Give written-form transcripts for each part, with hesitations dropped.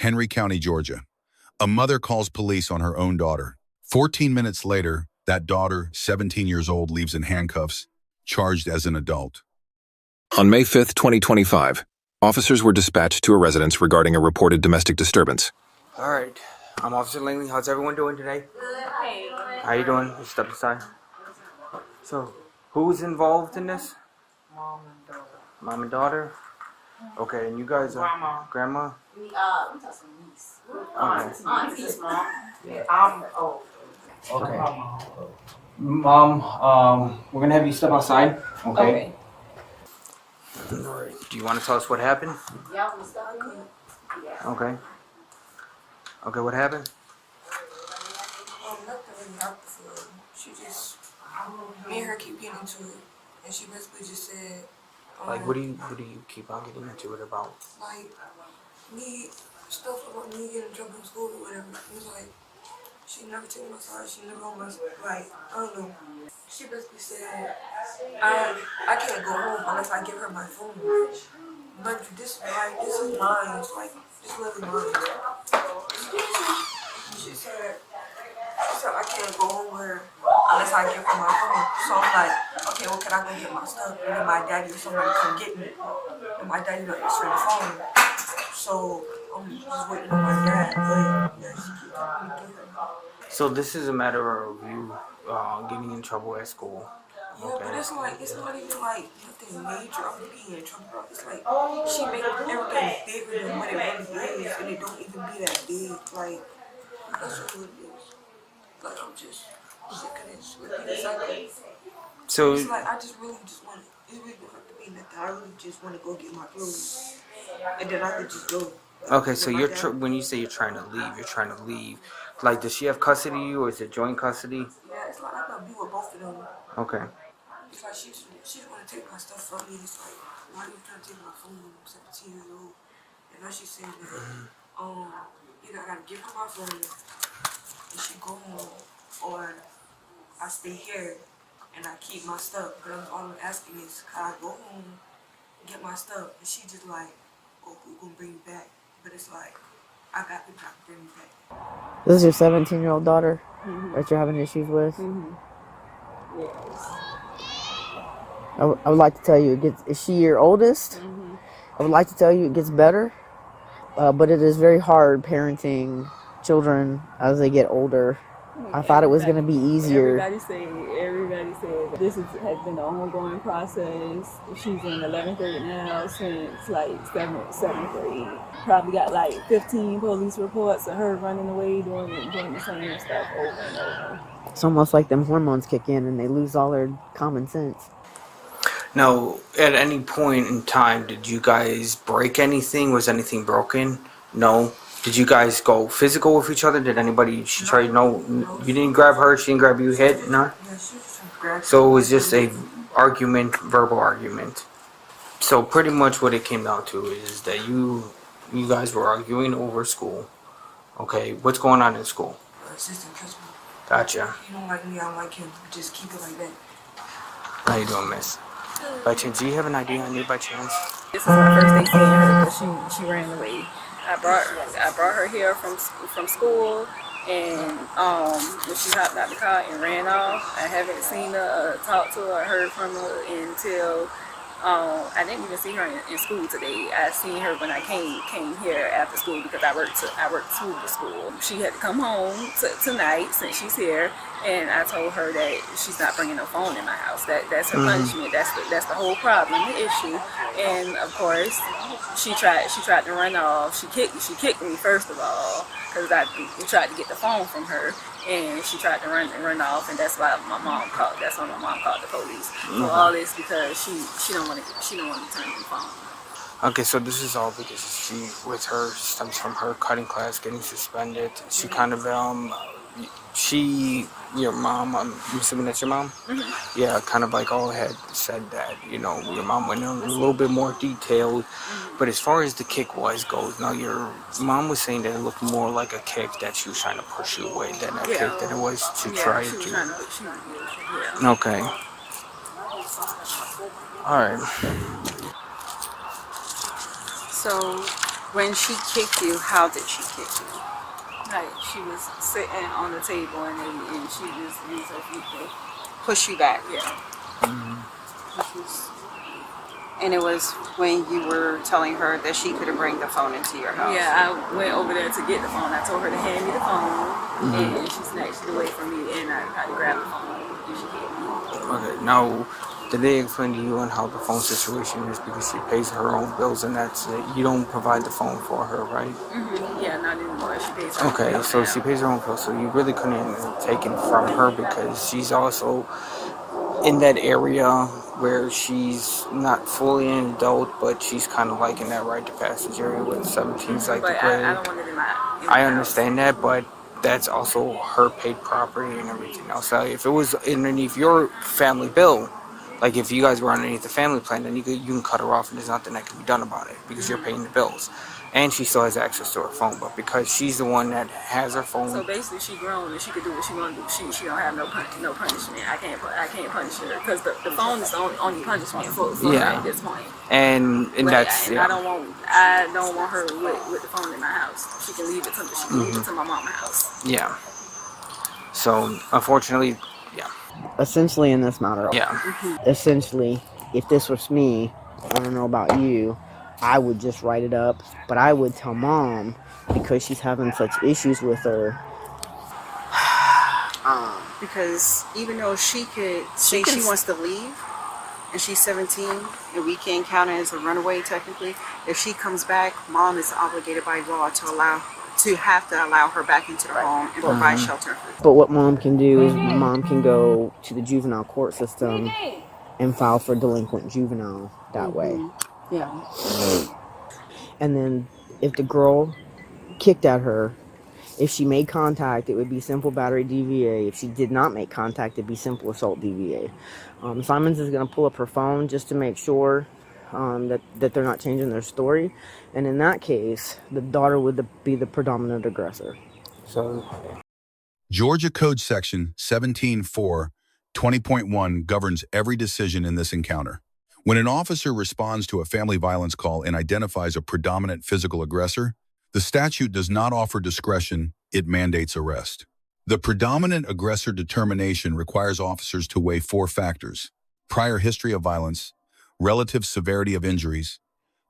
Henry County, Georgia. A mother calls police on her own daughter. 14 minutes later, that daughter, 17 years old, leaves in handcuffs, charged as an adult. On May 5th, 2025, officers were dispatched to a residence regarding a reported domestic disturbance. All right, I'm Officer Langley. How's everyone doing today? Hey. How you doing? Step aside. So, who's involved in this? Mom and daughter. Mom and daughter? Okay, and you guys are... Grandma? We talking niece. Okay. Mom. Yeah, I'm old. Okay. Mom, we're gonna have you step outside. Okay. All right. Do you want to tell us what happened? Yeah, we started. Yeah. Okay. Okay, what happened? Nothing really happened for her. She just, me and her keep getting into it, and she basically just said, Like, what do you keep on getting into it about? like, me, stuff about me getting in trouble in school or whatever. It was like, she never took my side, she never on my side, like, I don't know. She basically said, I can't go home unless I give her my phone. But this is mine, it's like, this literally mine. She said, I can't go home with her unless I give her my phone. So I'm like, okay, well, can I go get my stuff? And then my daddy or somebody come get me. And my daddy don't answer the phone. So I'm just waiting on my dad. But yeah, she keep telling me to give her. So this is a matter of you getting in trouble at school. Yeah, Okay. but it's like, it's not even like nothing major of being in trouble. It's like, she make everything bigger than what it really is. And it don't even be that big. Like, that's what it is. Like, I'm just sick of this. So It's like, I just really just want to, it really don't have to be nothing. I really just want to go get my clothes. And then I could just go. okay, so when you say you're trying to leave. Like, does she have custody of you, or is it joint custody? Yeah, it's like I gotta be with both of them. Okay. It's like she just want to take my stuff from me. It's like, why are you trying to take my phone? I'm 17 years old. And now she's saying that, either I gotta give her my phone and she go home, or I stay here and I keep my stuff. But all I'm asking is, can I go home, get my stuff? And she just like, oh, who gonna bring you back? But it's like, I got to bring you back. This is your 17-year-old daughter that you're having issues with? Yes. I would like to tell you, is she your oldest? I would like to tell you it gets better, but it is very hard parenting children as they get older. I thought it was going to be easier. Everybody said this has been an ongoing process. She's in 11th grade now since like 7th grade. Probably got like 15 police reports of her running away doing the same stuff over and over. It's almost like them hormones kick in and they lose all their common sense. Now, at any point in time, did you guys break anything? Was anything broken? No. Did you guys go physical with each other? Did anybody, she tried, no, you didn't grab her, she didn't grab you, hit, no? Yeah, she just grabbed. So it was just a verbal argument. So pretty much what it came down to is that you guys were arguing over school. Okay, what's going on in school? Assistant principal. Gotcha. He don't like me, I don't like him. Just keep it like that. How you doing, miss? By chance, do you have an ID on you by chance? This is my first day seeing her because she ran away. I brought her here from school, and when she hopped out the car and ran off, I haven't seen her, talked to her, heard from her until I didn't even see her in school today. I seen her when I came here after school because I worked through the school. She had to come home tonight since she's here, and I told her that she's not bringing no phone in my house. That's her punishment. That's the whole problem, the issue. And of course, she tried to run off. She kicked me first of all because I tried to get the phone from her. And she tried to run off, and that's why my mom called. That's why my mom called the police. So all this because she don't want to turn the phone. Okay, so this is all because stems from her cutting class getting suspended. She kind of your mom, I'm assuming that's your mom? Mm-hmm. Yeah, kind of like all had said that, your mom went in a little bit more detailed. Mm-hmm. But as far as the kick goes, now your mom was saying that it looked more like a kick that she was trying to push you away than a kick that it was to try to do. Yeah. Okay. All right. So When she kicked you, how did she kick you? Like she was sitting on the table and she just used her feet to, Push you back. yeah. And it was when you were telling her that she couldn't bring the phone into your house. Yeah, I went over there to get the phone. I told her to hand me the phone, and she snatched it away from me, and I had to grab the phone, and she hit me. Okay, now, did they explain to you on how the phone situation is because she pays her own bills and that's it? You don't provide the phone for her, right? Yeah, not anymore. She pays her own Okay, bills so now. she pays her own bills, so you really couldn't take it from her because she's also in that area where she's not fully an adult, but she's kind of like in that rite of passage area with 17's like But the I grade. don't want it in my I house. understand that, but that's also her paid property and everything else. So if it was underneath your family bill, like if you guys were underneath the family plan, then you can cut her off and there's nothing that can be done about it because you're paying the bills. And she still has access to her phone, but because she's the one that has her phone. So basically, she grown and she can do what she want to do. She don't have no punishment. I can't punish her because the phone is the only punishment for her at this point. And But that's I don't want her with the phone in my house. She can leave it to my mama's house. yeah. So unfortunately, yeah. Essentially, in this matter, essentially, if this was me, I don't know about you, I would just write it up, but I would tell mom because she's having such issues with her. Because even though she could say she wants to leave, and she's 17, and we can't count it as a runaway technically, if she comes back, mom is obligated by law to allow her back into the home and provide shelter and food. But what mom can do is mom can go to the juvenile court system and file for delinquent juvenile that way. Yeah. And then if the girl kicked at her, if she made contact, it would be simple battery DVA. If she did not make contact, it'd be simple assault DVA. Simons is going to pull up her phone just to make sure that they're not changing their story. And in that case, the daughter would be the predominant aggressor. So Georgia Code Section 17.4 20.1 governs every decision in this encounter. When an officer responds to a family violence call and identifies a predominant physical aggressor, the statute does not offer discretion, it mandates arrest. The predominant aggressor determination requires officers to weigh 4 factors: prior history of violence, relative severity of injuries,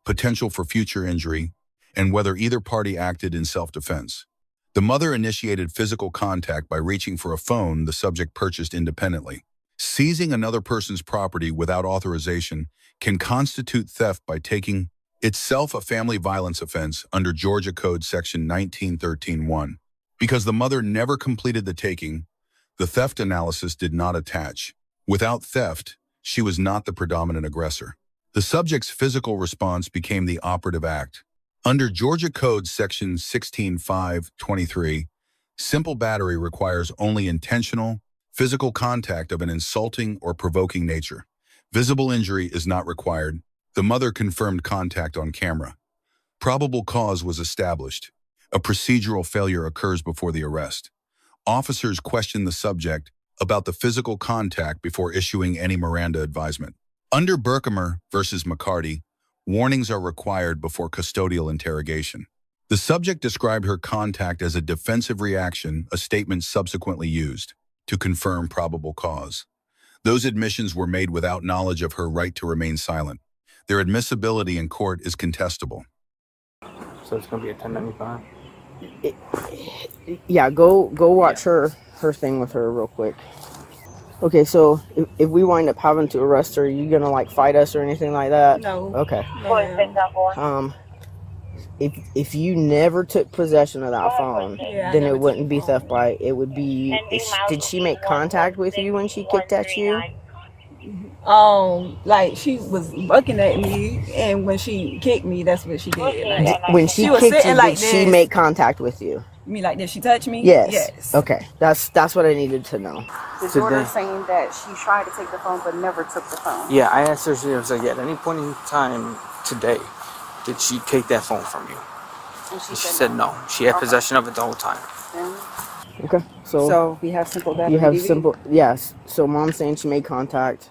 potential for future injury, and whether either party acted in self-defense. The mother initiated physical contact by reaching for a phone the subject purchased independently. Seizing another person's property without authorization can constitute theft by taking itself a family violence offense under Georgia Code Section 1913(1). Because the mother never completed the taking, the theft analysis did not attach. Without theft, she was not the predominant aggressor. The subject's physical response became the operative act. Under Georgia Code Section 16.5.23, simple battery requires only intentional, physical contact of an insulting or provoking nature. Visible injury is not required. The mother confirmed contact on camera. Probable cause was established. A procedural failure occurs before the arrest. Officers question the subject about the physical contact before issuing any Miranda advisement. Under Berkemer versus McCarty, warnings are required before custodial interrogation. The subject described her contact as a defensive reaction, a statement subsequently used to confirm probable cause. Those admissions were made without knowledge of her right to remain silent. Their admissibility in court is contestable. So it's going to be a 1095? Yeah, go watch her thing with her real quick. Okay, so if we wind up having to arrest her, you gonna like fight us or anything like that? No. Okay. No. If you never took possession of that phone, then it wouldn't be theft by. It would be. Did she make contact with you when she kicked at you? Like she was looking at me, and when she kicked me, that's what she did. Like, When she was kicked sitting you, like did she this. make contact with you? You mean like, did she touch me? Yes. Okay, that's what I needed to know. The So daughter then- saying that she tried to take the phone but never took the phone. Yeah, I asked her, she was like, at any point in time today, did she take that phone from you? And And she said no. She had possession of it the whole time. Okay, So we have simple battery you have DV? simple. Yes. So mom's saying she made contact.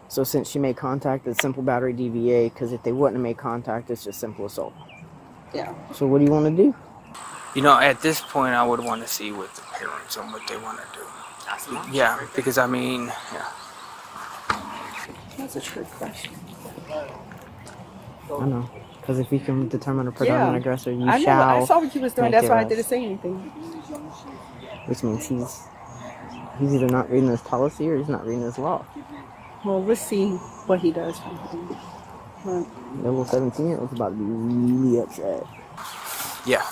So since she made contact, it's simple battery DVA. Because if they wouldn't have made contact, it's just simple assault. Yeah. So what do you want to do? You know, at this point, I would want to see with the parents on what they want to do. Yeah, because I mean, yeah. That's a trick question. I know. Because if you can determine a predominant aggressor, you I shall. I saw what you was doing. make That's the why I arrest. didn't say anything. Which means he's either not reading his policy or he's not reading his law. Well, let's see what he does. The little 17-year-old's about to be really upset. Yeah.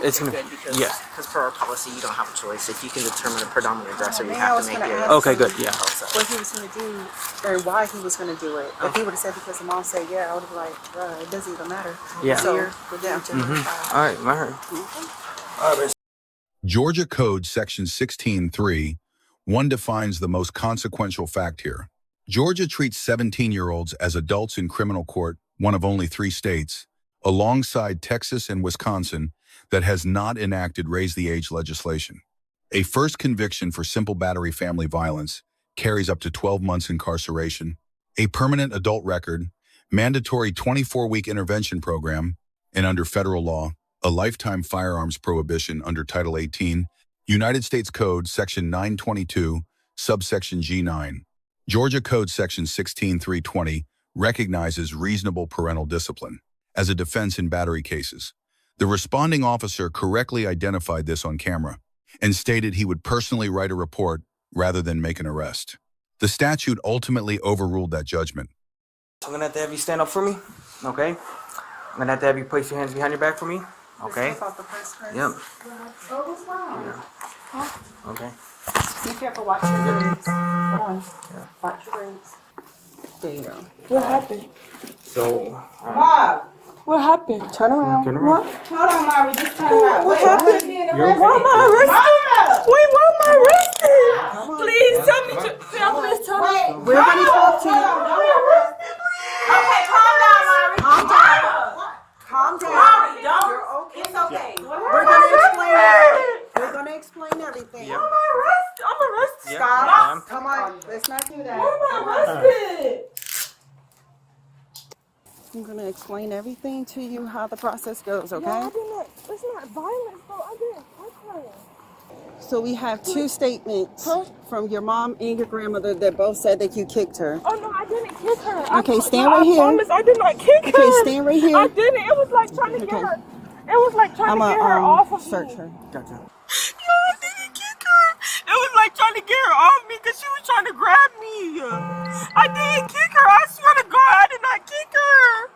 It's gonna, yeah. Because per our policy, you don't have a choice. If you can determine a predominant aggressor, you I have was to make gonna your ask Okay, good, yeah. what he was going to do or why he was going to do it. If he would have said because the mom said yeah, I would have been like, bruh, it doesn't even matter. Yeah. So, yeah. All right, I heard. Georgia Code Section 16.3, 1 defines the most consequential fact here. Georgia treats 17-year-olds as adults in criminal court, one of only 3 states, alongside Texas and Wisconsin, that has not enacted raise the age legislation. A first conviction for simple battery family violence carries up to 12 months incarceration, a permanent adult record, mandatory 24-week intervention program, and under federal law, a lifetime firearms prohibition under Title 18, United States Code Section 922, subsection G9. Georgia Code Section 16.320 recognizes reasonable parental discipline as a defense in battery cases. The responding officer correctly identified this on camera and stated he would personally write a report rather than make an arrest. The statute ultimately overruled that judgment. I'm gonna have to have you stand up for me, okay? I'm gonna have to have you place your hands behind your back for me, okay? Yep. Yeah. Okay. Be careful, watch your rings. Watch your rings. There you go. What happened? So, What happened? Turn around. turn around. Hold on, Mari, just turn around. What happened? You're Why am I arrested? Wait, why am I arrested? on. Please tell me. Please tell me. We're going to talk to you. Okay, calm down, Mari. Calm down. Calm down. Mari, don't. You're okay. It's okay. We're going to explain everything. We're going to explain everything. Yep. I'm arrested. Yep. Stop. Ma'am. Come on. Let's not do that. I'm arrested. I'm going to explain everything to you, how the process goes, okay? No, I didn't. It's not violence, though. I didn't touch her. So we have 2 statements from your mom and your grandmother that both said that you kicked her. Oh, no, I didn't kick her. Okay, stand right here. I promise I did not kick her. Okay, stand right here. I didn't. It was like trying to get her. It was like trying I'm to get her off of search me. her. Gotcha. No, I didn't kick her. It was like trying to get her off me because she was trying to grab me. I didn't kick her. I swear to God, I did not kick her.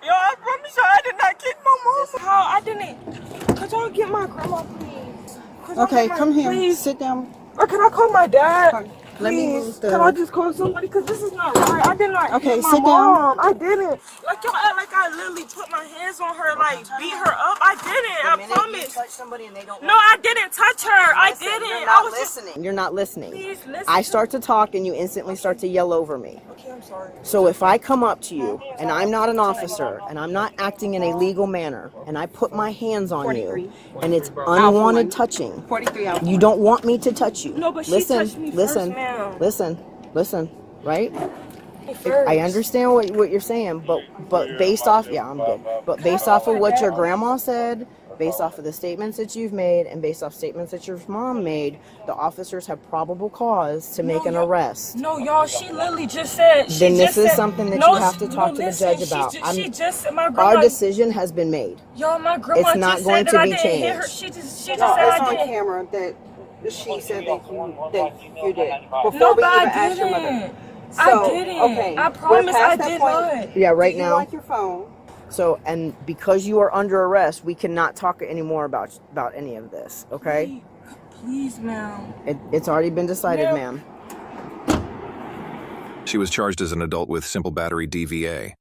Yo, I promise you, I did not kick my mom. How? I didn't. Could y'all get my grandma, please? Okay, come here. Please. Sit down. Or can I call my dad? Let me Please. move the... Can I just call somebody? Because this is not right. I did not Okay, hit my sit down. mom. I didn't. Like, y'all act like I literally put my hands on her, like, beat her up. I didn't. I promise. touch somebody and they don't No, I didn't touch her. I didn't. You're I not was just... listening. You're not listening. Please listen. I start to talk and you instantly start to yell over me. Okay, I'm sorry. So if I come up to you and I'm not an officer and I'm not acting in a legal manner and I put my hands on you and it's unwanted touching, 43 out. you don't want me to touch you. No, but she listen, touched me listen, first, ma'am. listen, right? First. I understand what you're saying, but based off, yeah, I'm good. But based off of what your grandma said, based off of the statements that you've made, and based off statements that your mom made, the officers have probable cause to make an arrest. No, y'all, she literally just said... Then this is something that you have to talk to the judge about. She just said my grandma... Our decision has been made. Y'all, my grandma It's not just going said to that be I didn't hit her. changed. She just No, said it's I on didn't. camera that she said that you did. Before No, we but even I asked your mother. didn't. So, I didn't. okay, I we're promise past I that did point. not. Yeah, right Do you now. like your phone? So, and because you are under arrest, we cannot talk anymore about any of this, okay? Please, ma'am. It's already been decided, Ma'am. ma'am. She was charged as an adult with simple battery DVA.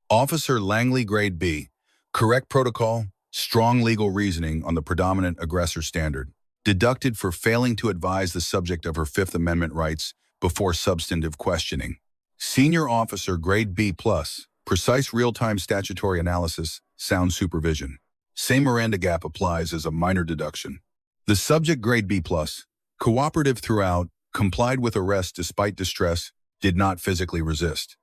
Officer Langley, Grade B. Correct protocol, strong legal reasoning on the predominant aggressor standard. Deducted for failing to advise the subject of her Fifth Amendment rights before substantive questioning. Senior Officer, Grade B+. Precise real-time statutory analysis, sound supervision. Same Miranda gap applies as a minor deduction. The subject, Grade B+, cooperative throughout, complied with arrest despite distress, did not physically resist.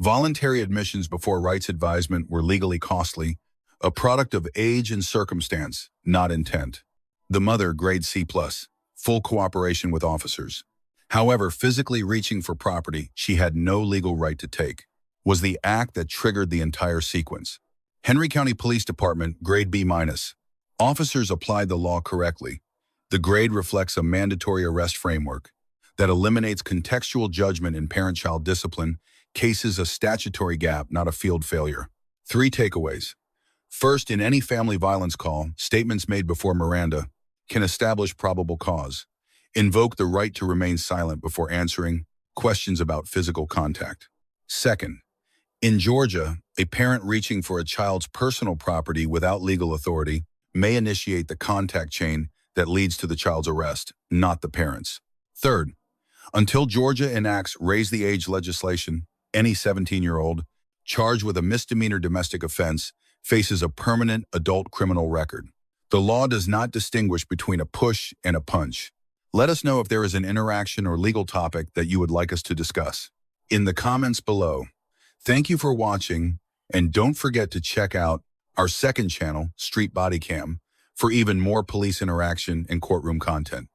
Voluntary admissions before rights advisement were legally costly. A product of age and circumstance, not intent. The mother, grade C+, full cooperation with officers. However, physically reaching for property she had no legal right to take was the act that triggered the entire sequence. Henry County Police Department, grade B-. Officers applied the law correctly. The grade reflects a mandatory arrest framework that eliminates contextual judgment in parent-child discipline cases, a statutory gap, not a field failure. 3 takeaways. First, in any family violence call, statements made before Miranda can establish probable cause, invoke the right to remain silent before answering questions about physical contact. Second, in Georgia, a parent reaching for a child's personal property without legal authority may initiate the contact chain that leads to the child's arrest, not the parents. Third, until Georgia enacts raise the age legislation, any 17-year-old charged with a misdemeanor domestic offense faces a permanent adult criminal record. The law does not distinguish between a push and a punch. Let us know if there is an interaction or legal topic that you would like us to discuss in the comments below. Thank you for watching, and don't forget to check out our second channel, Street Bodycam, for even more police interaction and courtroom content.